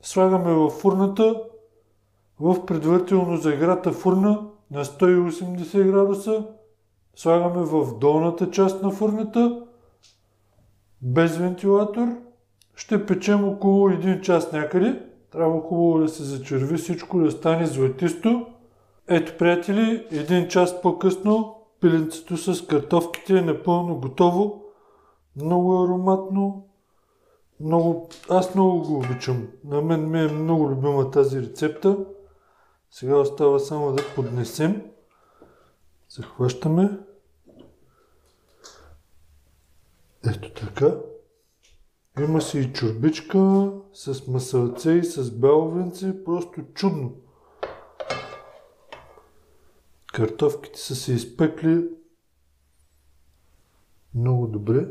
Слагаме във фурната, в предварително загрята фурна на 180 градуса. Слагаме в долната част на фурната, без вентилатор. Ще печем около 1 час някъде. Трябва хубаво да се зачерви всичко, да стане златисто. Ето, приятели, 1 час по-късно пиленцето с картофките е напълно готово. Много ароматно. Аз много го обичам. На мен ми е много любима тази рецепта. Сега остава само да поднесем. Захващаме. Ето така. Има си и чорбичка с масълце и с бяло винце. Просто чудно. Картофките са се изпекли много добре.